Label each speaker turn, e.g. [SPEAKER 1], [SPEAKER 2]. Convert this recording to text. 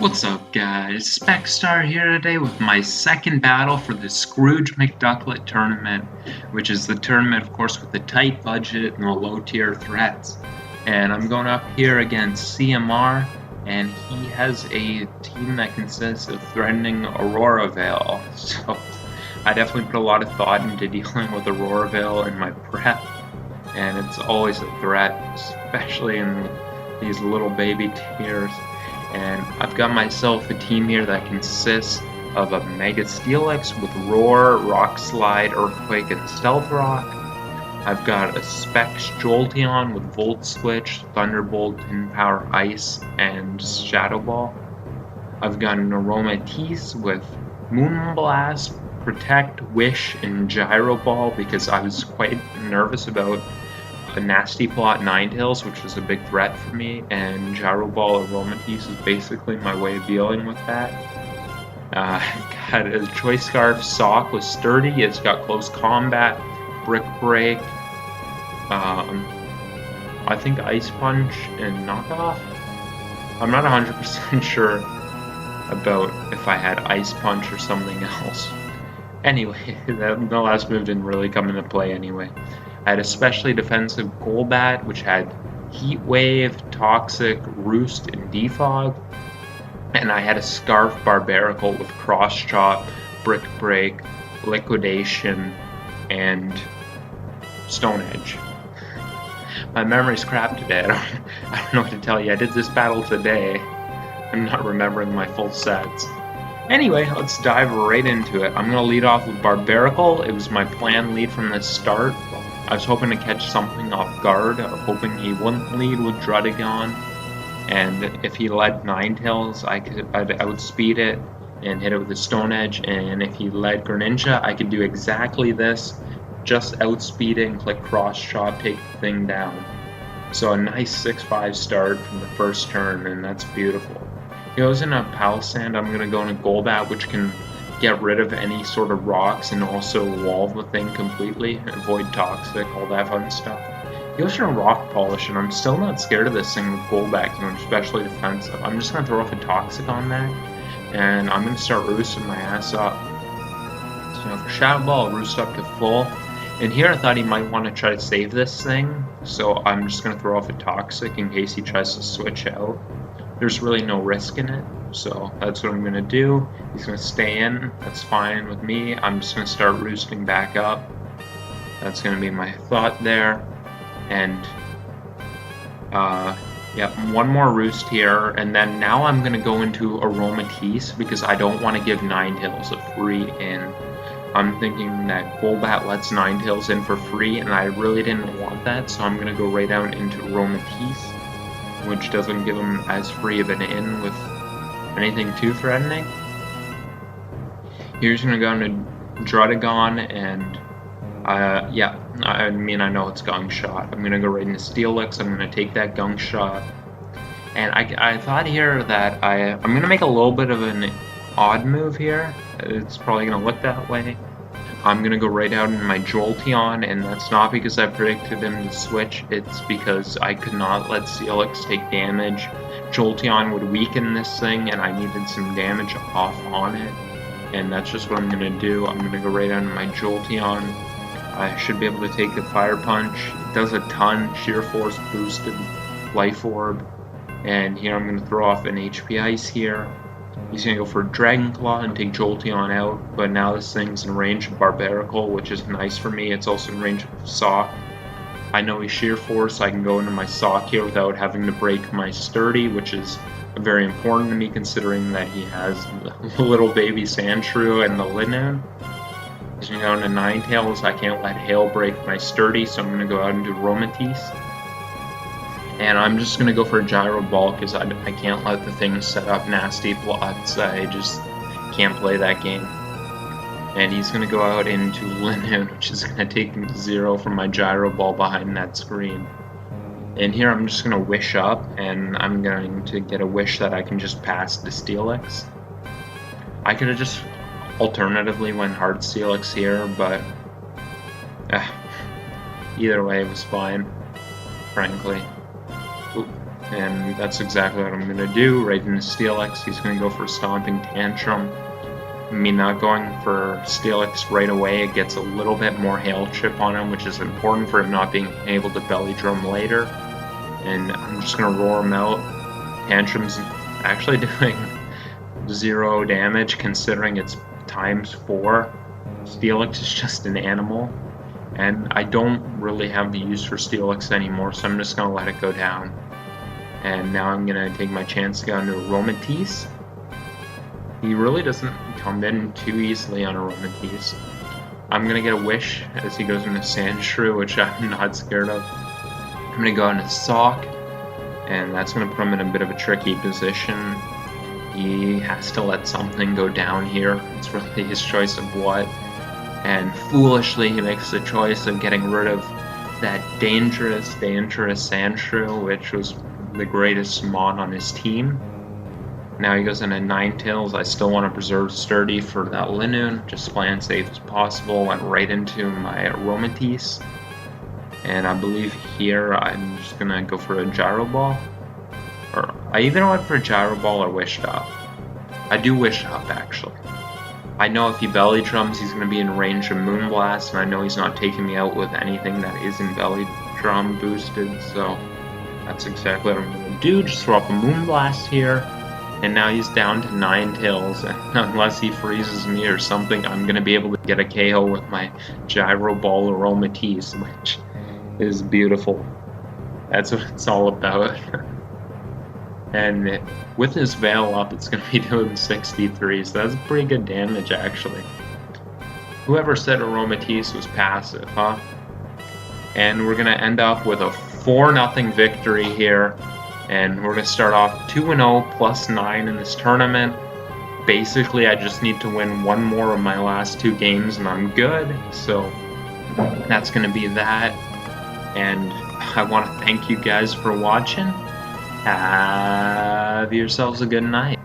[SPEAKER 1] What's up, guys? Specstar here today with my second battle for the Scrooge McDucklett tournament, which is the tournament, of course, with the tight budget and the low-tier threats. And I'm going up here against CMR, and he has a team that consists of threatening Aromatisse. So I definitely put a lot of thought into dealing with Aromatisse in my prep, and it's always a threat, especially in these little baby tiers. And I've got myself a team here that consists of a Mega Steelix with Roar, Rock Slide, Earthquake, and Stealth Rock. I've got a Specs Jolteon with Volt Switch, Thunderbolt, Tin Power Ice, and Shadow Ball. I've got an Aromatisse with Moonblast, Protect, Wish, and Gyro Ball because I was quite nervous about a Nasty Plot Ninetales, which was a big threat for me, and Gyro Ball Aromatisse is basically my way of dealing with that. Got a Choice Scarf Sock with Sturdy, it's got Close Combat, Brick Break, I think Ice Punch and Knockoff. I'm not 100% sure about if I had Ice Punch or something else. Anyway, the last move didn't really come into play anyway. I had a specially defensive Golbat, which had Heat Wave, Toxic, Roost, and Defog. And I had a Scarf Barbaracle with Cross Chop, Brick Break, Liquidation, and Stone Edge. My memory's crap today. I don't know what to tell you. I did this battle today. I'm not remembering my full sets. Anyway, let's dive right into it. I'm going to lead off with Barbaracle. It was my planned lead from the start. I was hoping to catch something off guard, hoping he wouldn't lead with Druddigon, and if he led Ninetales, I would speed it and hit it with a Stone Edge, and if he led Greninja, I could do exactly this, just outspeed it and click Cross Chop, take the thing down. So a nice 6-5 start from the first turn, and that's beautiful. He goes in a Palisand. I'm going to go in a Golbat, which can get rid of any sort of rocks and also wall the thing completely, avoid Toxic, all that fun stuff. He goes for a Rock Polish, and I'm still not scared of this thing with Golbat because I'm especially defensive. I'm just going to throw off a Toxic on that, and I'm going to start roosting my ass up. So for Shadow Ball, I'll roost up to full. And here I thought he might want to try to save this thing, so I'm just going to throw off a Toxic in case he tries to switch out. There's really no risk in it, so that's what I'm going to do. He's going to stay in, that's fine with me. I'm just going to start roosting back up. That's going to be my thought there. And, yep, one more roost here, and then now I'm going to go into Aromatisse because I don't want to give Ninetales a free in. I'm thinking that Golbat lets Ninetales in for free, and I really didn't want that, so I'm going to go right out into Aromatisse, which doesn't give him as free of an in with anything too threatening. Here's gonna go into Druddigon, and yeah, I mean, I know it's Gunk Shot. I'm gonna go right into Steelix. I'm gonna take that Gunk Shot, and I thought here that I'm gonna make a little bit of an odd move here. It's probably gonna look that way. I'm going to go right out in my Jolteon, and that's not because I predicted him to switch, it's because I could not let Steelix take damage. Jolteon would weaken this thing, and I needed some damage off on it, and that's just what I'm going to do. I'm going to go right out in my Jolteon. I should be able to take the Fire Punch. It does a ton, Sheer Force boosted, Life Orb, and here I'm going to throw off an HP Ice here. He's going to go for Dragon Claw and take Jolteon out, but now this thing's in range of Barbaracle, which is nice for me. It's also in range of Sock. I know he's Sheer Force, so I can go into my Sock here without having to break my Sturdy, which is very important to me considering that he has the little baby Sandshrew and the Linoon. He's going to go into Ninetales. I can't let Hail break my Sturdy, so I'm going to go out into Aromatisse. And I'm just going to go for a Gyro Ball because I can't let the thing set up nasty plots. I just can't play that game. And he's going to go out into Linoon, which is going to take 0 from my Gyro Ball behind that screen. And here I'm just going to Wish up, and I'm going to get a Wish that I can just pass the Steelix. I could have just alternatively went Hard Steelix here, but either way it was fine, frankly. Ooh, And that's exactly what I'm going to do. Right into Steelix, he's going to go for a Stomping Tantrum. Me not going for Steelix right away, it gets a little bit more hail chip on him, which is important for him not being able to belly drum later. And I'm just going to roar him out. Tantrum's actually doing 0 damage considering it's ×4. Steelix is just an animal. And I don't really have the use for Steelix anymore, so I'm just going to let it go down. And now I'm going to take my chance to go into Aromatisse. He really doesn't come in too easily on Aromatisse. I'm going to get a Wish as he goes into Sandshrew, which I'm not scared of. I'm going to go into Sock, and that's going to put him in a bit of a tricky position. He has to let something go down here. It's really his choice of what. And foolishly, he makes the choice of getting rid of that dangerous Sandshrew, which was the greatest mod on his team. Now he goes into Ninetales. I still want to preserve Sturdy for that Linoon, just playing safe as possible. Went right into my Aromatisse. And I believe here I'm just going to go for a Gyro Ball. Or I either went for a Gyro Ball or Wished Up. I do Wish Up, actually. I know if he belly drums, he's going to be in range of Moonblast, and I know he's not taking me out with anything that isn't belly drum boosted, so that's exactly what I'm going to do. Just throw up a Moonblast here, and now he's down to Ninetales, and unless he freezes me or something, I'm going to be able to get a KO with my Gyro Ball Aromatisse, which is beautiful. That's what it's all about. And with his Veil up, it's going to be doing 63, so that's pretty good damage, actually. Whoever said Aromatisse was passive, huh? And we're going to end up with a 4-0 victory here. And we're going to start off 2-0 plus 9 in this tournament. Basically, I just need to win one more of my last 2 games, and I'm good. So that's going to be that. And I want to thank you guys for watching. Have yourselves a good night.